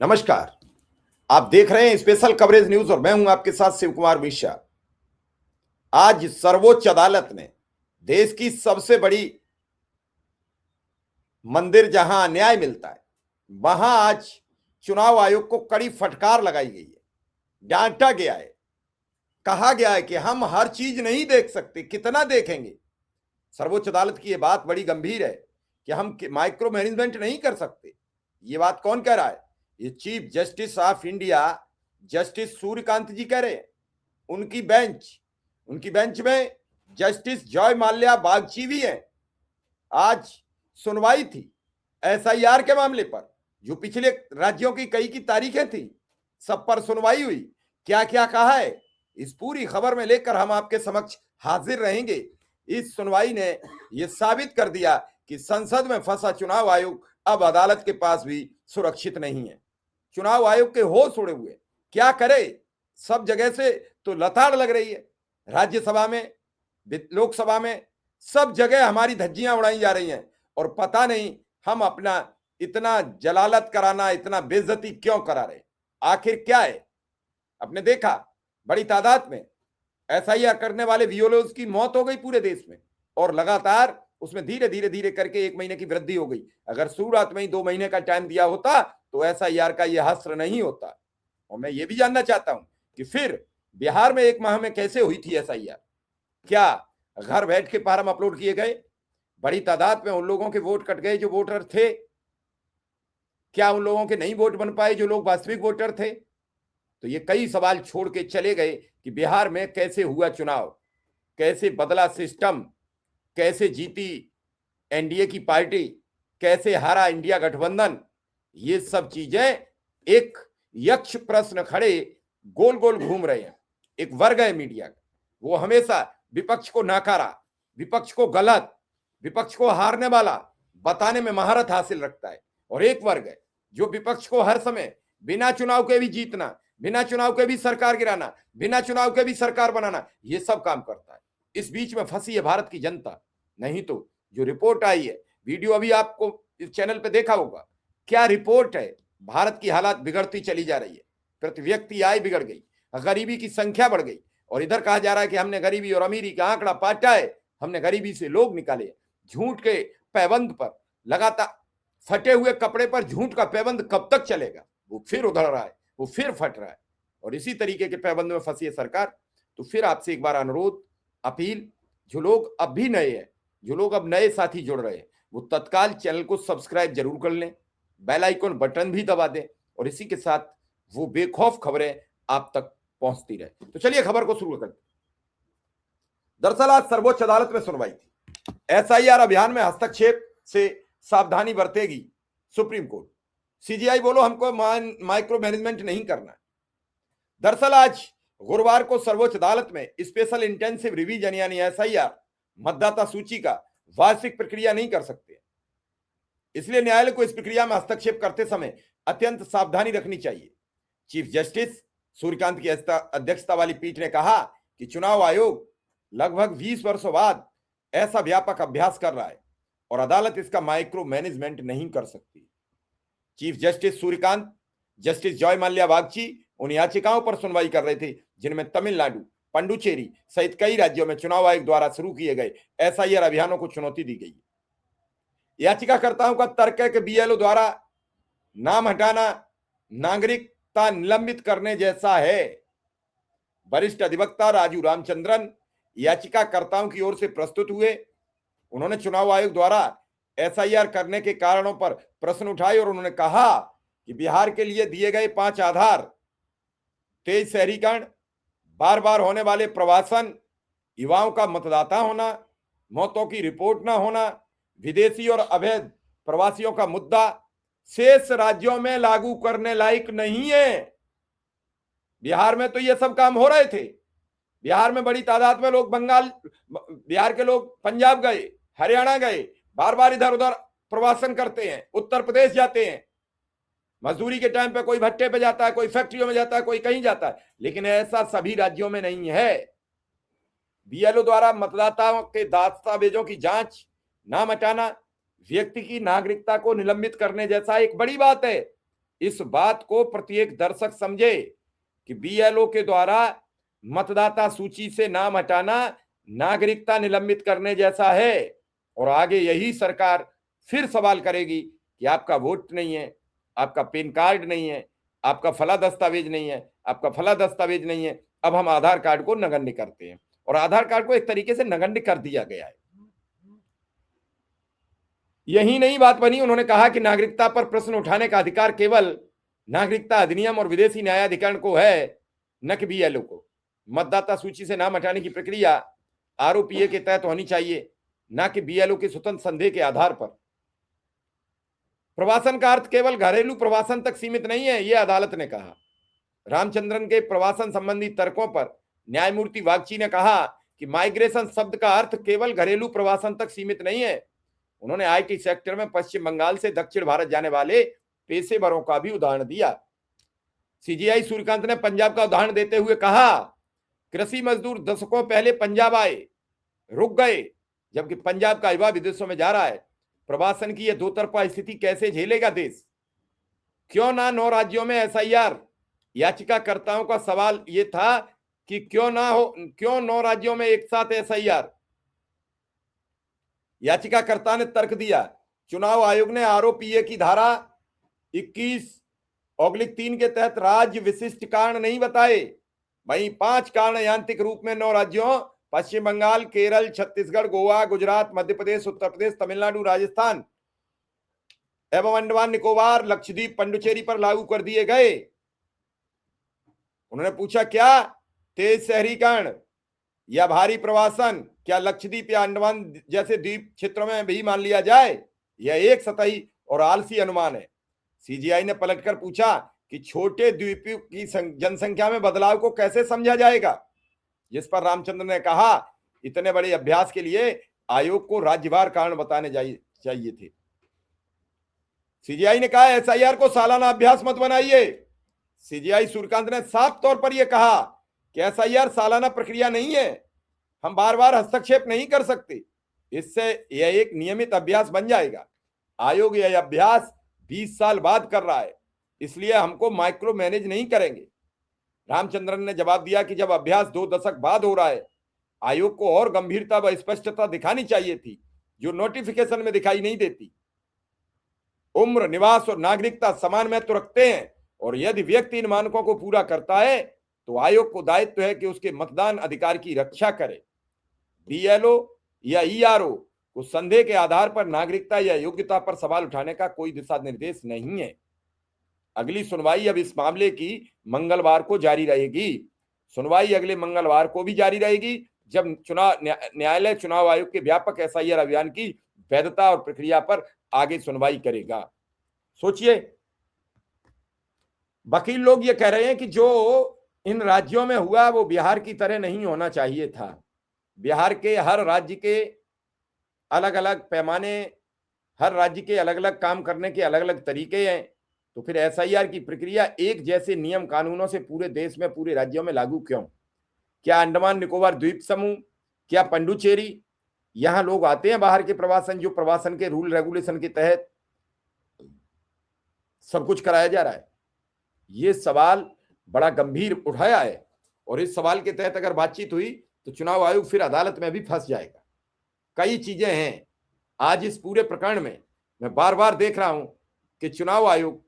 नमस्कार। आप देख रहे हैं स्पेशल कवरेज न्यूज और मैं हूं आपके साथ शिव कुमार मिश्रा। आज सर्वोच्च अदालत ने देश की सबसे बड़ी मंदिर जहां न्याय मिलता है वहां आज चुनाव आयोग को कड़ी फटकार लगाई गई है। डांटा गया है, कहा गया है कि हम हर चीज नहीं देख सकते, कितना देखेंगे। सर्वोच्च अदालत की यह बात बड़ी गंभीर है कि हम माइक्रो मैनेजमेंट नहीं कर सकते। ये बात कौन कह रहा है? ये chief justice of India justice Suryakant ji कह रहे हैं। उनकी बेंच में जस्टिस जॉय माल्या बागची भी हैं। आज सुनवाई थी एसआईआर के मामले पर, जो पिछले राज्यों की कई की तारीखें थी, सब पर सुनवाई हुई। क्या क्या कहा है इस पूरी खबर में लेकर हम आपके समक्ष हाजिर रहेंगे। इस सुनवाई ने यह साबित कर दिया कि संसद में फंसा चुनाव आयोग अब अदालत के पास भी सुरक्षित नहीं है। चुनाव आयोग के होश उड़े हुए, क्या करे? सब जगह से तो लताड़ लग रही है, राज्यसभा में, लोकसभा में, सब जगह हमारी धज्जियां उड़ाई जा रही हैं और पता नहीं हम अपना इतना जलालत कराना, इतना बेइज्जती क्यों करा रहे? आखिर क्या है? आपने देखा बड़ी तादाद में एसआईआर करने वाले वियोलोज की मौत हो गई पूरे देश में और लगातार उसमें धीरे धीरे धीरे करके 1 महीने की वृद्धि हो गई। अगर शुरुआत में ही 2 महीने का टाइम दिया होता तो एसआईआर का यह हस्र नहीं होता। और मैं ये भी जानना चाहता हूं कि फिर बिहार में 1 माह में कैसे हुई थी एसआईआर? क्या घर बैठ के फार्म अपलोड किए गए? बड़ी तादाद में उन लोगों के वोट कट गए जो वोटर थे? क्या उन लोगों के नहीं वोट बन पाए जो लोग वास्तविक वोटर थे? तो ये कई सवाल छोड़ के चले गए कि बिहार में कैसे हुआ चुनाव, कैसे बदला सिस्टम, कैसे जीती एनडीए की पार्टी, कैसे हारा इंडिया गठबंधन। ये सब चीजें एक यक्ष प्रश्न खड़े गोल गोल घूम रहे हैं। एक वर्ग है मीडिया, वो हमेशा विपक्ष को नाकारा, विपक्ष को गलत, विपक्ष को हारने वाला बताने में महारत हासिल रखता है। और एक वर्ग है जो विपक्ष को हर समय बिना चुनाव के भी जीतना, बिना चुनाव के भी सरकार गिराना, बिना चुनाव के भी सरकार बनाना, ये सब काम करता है। इस बीच में फंसी है भारत की जनता। नहीं तो जो रिपोर्ट आई है, वीडियो अभी आपको इस चैनल पे देखा होगा, क्या रिपोर्ट है? भारत की हालत बिगड़ती चली जा रही है। प्रति व्यक्ति आय बिगड़ गई, गरीबी की संख्या बढ़ गई और इधर कहा जा रहा है कि हमने गरीबी और अमीरी का आंकड़ा पाटा है, हमने गरीबी से लोग निकाले। झूठ के पैबंद पर लगातार, फटे हुए कपड़े पर झूठ का पैबंद कब तक चलेगा? वो फिर उधड़ रहा है, वो फिर फट रहा है और इसी तरीके के पैबंद में फंसी है सरकार। तो फिर आपसे एक बार अनुरोध, अपील, जो लोग अब भी नए हैं, जो लोग अब नए साथी जुड़ रहे हैं, वो तत्काल चैनल को सब्सक्राइब जरूर कर लें, बेल आइकन बटन भी दबा दें और इसी के साथ वो बेखौफ खबरें आप तक पहुंचती रहे। तो चलिए खबर को शुरू करते। दरअसल आज सर्वोच्च अदालत में सुनवाई थी। एसआईआर अभियान में हस्तक्षेप से सावधानी बरतेगी सुप्रीम कोर्ट। सीजीआई बोलो हमको माइक्रो मैनेजमेंट नहीं करना। दरअसल आज गुरुवार को सर्वोच्च अदालत में स्पेशल इंटेंसिव रिवीजन यानी एसआईआर मतदाता सूची का वार्षिक प्रक्रिया नहीं कर सकते, इसलिए न्यायालय को इस प्रक्रिया में हस्तक्षेप करते समय अत्यंत सावधानी रखनी चाहिए। चीफ जस्टिस सूर्यकांत की अध्यक्षता वाली पीठ ने कहा कि चुनाव आयोग लगभग 20 वर्षों बाद ऐसा व्यापक अभ्यास कर रहा है और अदालत इसका माइक्रो मैनेजमेंट नहीं कर सकती। Chief justice Suryakant justice Joy Mallya Bagchi उन याचिकाओं पर सुनवाई कर रहे थे जिनमें तमिलनाडु, पंडुचेरी सहित कई राज्यों में चुनाव आयोग द्वारा शुरू किए गए एसआईआर अभियानों को चुनौती दी गई। याचिकाकर्ताओं का तर्क है कि बीएलओ द्वारा नाम हटाना नागरिकता निलंबित करने जैसा है। वरिष्ठ अधिवक्ता राजू रामचंद्रन याचिकाकर्ताओं की ओर से प्रस्तुत हुए। उन्होंने चुनाव आयोग द्वारा एसआईआर करने के कारणों पर प्रश्न उठाए और उन्होंने कहा कि बिहार के लिए दिए गए 5 आधार, तेज शहरीकरण, बार बार होने वाले प्रवासन, युवाओं का मतदाता होना, मौतों की रिपोर्ट न होना, विदेशी और अवैध प्रवासियों का मुद्दा शेष राज्यों में लागू करने लायक नहीं है। बिहार में तो ये सब काम हो रहे थे। बिहार में बड़ी तादाद में लोग बिहार के लोग पंजाब गए, हरियाणा गए, बार बार इधर उधर प्रवासन करते हैं, उत्तर प्रदेश जाते हैं। मजदूरी के टाइम पे कोई भट्टे पे जाता है, कोई फैक्ट्रियों में जाता है, कोई कहीं जाता है, लेकिन ऐसा सभी राज्यों में नहीं है। बीएलओ द्वारा मतदाताओं के दस्तावेजों की जांच, नाम हटाना व्यक्ति की नागरिकता को निलंबित करने जैसा एक बड़ी बात है। इस बात को प्रत्येक दर्शक समझे कि बीएलओ के द्वारा मतदाता सूची से नाम हटाना नागरिकता निलंबित करने जैसा है। और आगे यही सरकार फिर सवाल करेगी कि आपका वोट नहीं है, आपका पैन कार्ड नहीं है, आपका फला दस्तावेज नहीं है, आपका फला दस्तावेज नहीं है। अब हम आधार कार्ड को नगण्य करते हैं, और आधार कार्ड को एक तरीके से नगण्य कर दिया गया है। यही नहीं बात बनी, उन्होंने कहा कि नागरिकता पर प्रश्न उठाने का अधिकार केवल नागरिकता अधिनियम और विदेशी न्यायाधिकरण को है, न कि बीएलओ को। मतदाता सूची से नाम हटाने की प्रक्रिया आरओपीए के तहत होनी चाहिए, न कि बीएलओ के स्वतंत्र संदेह के आधार पर। प्रवासन का अर्थ केवल घरेलू प्रवासन तक सीमित नहीं है, यह अदालत ने कहा। रामचंद्रन के प्रवासन संबंधी तर्कों पर न्यायमूर्ति वागची ने कहा कि माइग्रेशन शब्द का अर्थ केवल घरेलू प्रवासन तक सीमित नहीं है। उन्होंने आईटी सेक्टर में पश्चिम बंगाल से दक्षिण भारत जाने वाले पेशेवरों का भी उदाहरण दिया। सीजीआई सूर्यकांत ने पंजाब का उदाहरण देते हुए कहा, कृषि मजदूर दशकों पहले पंजाब आए, रुक गए, जबकि पंजाब का युवा विदेशों में जा रहा है। प्रवासन की यह दो तरफा स्थिति कैसे झेलेगा देश? क्यों ना 9 राज्यों में एसआईआर? याचिकाकर्ताओं का सवाल यह था कि क्यों 9 राज्यों में एक साथ एसआईआर? याचिकाकर्ता ने तर्क दिया, चुनाव आयोग ने आरओपीए की धारा 21/3 के तहत राज्य विशिष्ट कारण नहीं बताए। वहीं 5 कारण यांत्रिक रूप में 9 राज्यों पश्चिम बंगाल, केरल, छत्तीसगढ़, गोवा, गुजरात, मध्य प्रदेश, उत्तर प्रदेश, तमिलनाडु, राजस्थान एवं अंडमान निकोबार, लक्षद्वीप, पुडुचेरी पर लागू कर दिए गए। उन्होंने पूछा, क्या तेज शहरीकरण या भारी प्रवासन क्या लक्षद्वीप या अंडमान जैसे द्वीप क्षेत्रों में भी मान लिया जाए? यह एक सतही और आलसी अनुमान है। सीजीआई ने पलटकर पूछा कि छोटे द्वीपों की जनसंख्या में बदलाव को कैसे समझा जाएगा, जिस पर रामचंद्र ने कहा, इतने बड़े अभ्यास के लिए आयोग को राज्यवार कारण बताने चाहिए थे। सीजीआई ने कहा, एसआईआर को सालाना अभ्यास मत बनाइए। सीजीआई सूर्यकांत ने साफ तौर पर यह कहा कि एसआईआर सालाना प्रक्रिया नहीं है, हम बार बार हस्तक्षेप नहीं कर सकते, इससे यह एक नियमित अभ्यास बन जाएगा। आयोग यह अभ्यास 20 साल बाद कर रहा है, इसलिए हमको माइक्रो मैनेज नहीं करेंगे। रामचंद्रन ने जवाब दिया कि जब अभ्यास 2 दशक बाद हो रहा है, आयोग को और गंभीरता व स्पष्टता दिखानी चाहिए थी, जो नोटिफिकेशन में दिखाई नहीं देती। उम्र, निवास और नागरिकता समान महत्व रखते हैं, और यदि व्यक्ति इन मानकों को पूरा करता है तो आयोग को दायित्व है कि उसके मतदान अधिकार की रक्षा करे। बीएलओ या ईआरओ को संदेह के आधार पर नागरिकता या योग्यता पर सवाल उठाने का कोई दिशा निर्देश नहीं है। अगली सुनवाई अब इस मामले की मंगलवार को जारी रहेगी। सुनवाई अगले मंगलवार को भी जारी रहेगी, जब न्यायालय चुनाव आयोग के व्यापक एसआईआर अभियान की वैधता और प्रक्रिया पर आगे सुनवाई करेगा। सोचिए, वकील लोग ये कह रहे हैं कि जो इन राज्यों में हुआ वो बिहार की तरह नहीं होना चाहिए था। बिहार के हर राज्य के अलग अलग पैमाने, हर राज्य के अलग अलग काम करने के अलग अलग तरीके हैं, तो फिर एसआईआर की प्रक्रिया एक जैसे नियम कानूनों से पूरे देश में, पूरे राज्यों में लागू क्यों? क्या अंडमान निकोबार द्वीप समूह, क्या पुडुचेरी, यहां लोग आते हैं बाहर के प्रवासन, जो प्रवासन के रूल रेगुलेशन के तहत सब कुछ कराया जा रहा है? ये सवाल बड़ा गंभीर उठाया है, और इस सवाल के तहत अगर बातचीत हुई तो चुनाव आयोग फिर अदालत में भी फंस जाएगा। कई चीजें हैं। आज इस पूरे प्रकरण में मैं बार बार देख रहा हूं कि चुनाव आयोग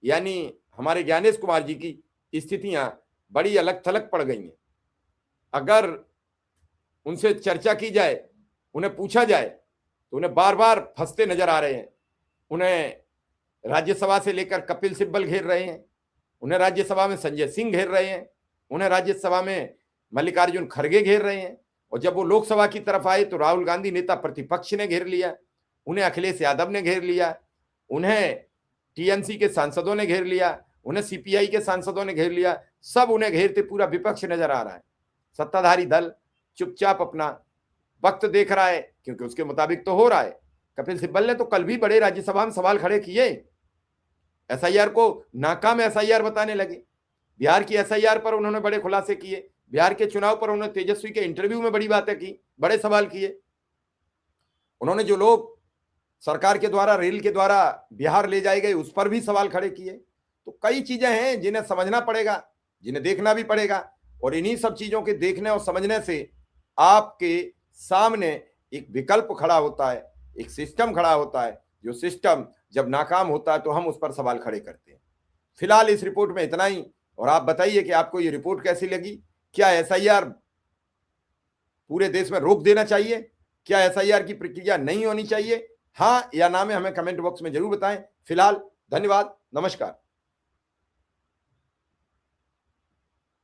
यानी हमारे ज्ञानेश कुमार जी की स्थितियां बड़ी अलग थलग पड़ गई हैं। अगर उनसे चर्चा की जाए, उन्हें पूछा जाए, तो उन्हें बार बार फंसते नजर आ रहे हैं। उन्हें राज्यसभा से लेकर कपिल सिब्बल घेर रहे हैं, उन्हें राज्यसभा में संजय सिंह घेर रहे हैं, उन्हें राज्यसभा में मल्लिकार्जुन खड़गे घेर रहे हैं, और जब वो लोकसभा की तरफ आए तो राहुल गांधी नेता प्रतिपक्ष ने घेर लिया, उन्हें अखिलेश यादव ने घेर लिया, उन्हें टीएमसी के सांसदों ने घेर लिया, उन्हें सीपीआई के सांसदों ने घेर लिया। सब उन्हें घेरते पूरा विपक्ष नजर आ रहा है। सत्ताधारी दल चुपचाप अपना वक्त देख रहा है, क्योंकि उसके मुताबिक तो हो रहा है। कपिल सिब्बल ने तो कल भी बड़े राज्यसभा में सवाल खड़े किए, एसआईआर को नाकाम एसआईआर बताने लगे। बिहार की एसआईआर पर उन्होंने बड़े खुलासे किए, बिहार के चुनाव पर उन्होंने तेजस्वी के इंटरव्यू में बड़ी बातें की, बड़े सवाल किए। उन्होंने जो लोग सरकार के द्वारा, रेल के द्वारा बिहार ले जाए गए, उस पर भी सवाल खड़े किए। तो कई चीजें हैं जिन्हें समझना पड़ेगा, जिन्हें देखना भी पड़ेगा, और इन्हीं सब चीजों के देखने और समझने से आपके सामने एक विकल्प खड़ा होता है, एक सिस्टम खड़ा होता है, जो सिस्टम जब नाकाम होता है तो हम उस पर सवाल खड़े करते हैं। फिलहाल इस रिपोर्ट में इतना ही, और आप बताइए कि आपको ये रिपोर्ट कैसी लगी। क्या एसआईआर पूरे देश में रोक देना चाहिए? क्या एसआईआर की प्रक्रिया नहीं होनी चाहिए? हाँ या ना में हमें कमेंट बॉक्स में जरूर बताएं। फिलहाल धन्यवाद, नमस्कार।